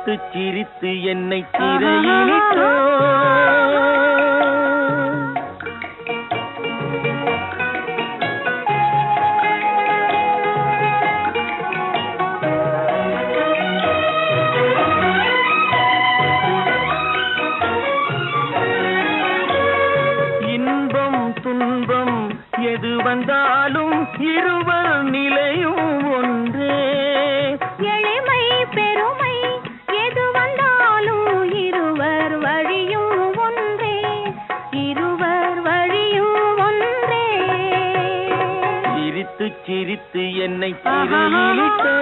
சிரித்து சிரித்து என்னை சிறையிலிட்டோ இன்பம் துன்பம் எது வந்தாலும் இருவர் நிலையும் ஒன்றே. எளிமை பெருமை எது வந்தாலும் இருவர் வழியும் ஒன்றே. இருவர் வழியும் ஒன்றே. சிரித்து சிரித்து என்னை சிறையிலிட்டோ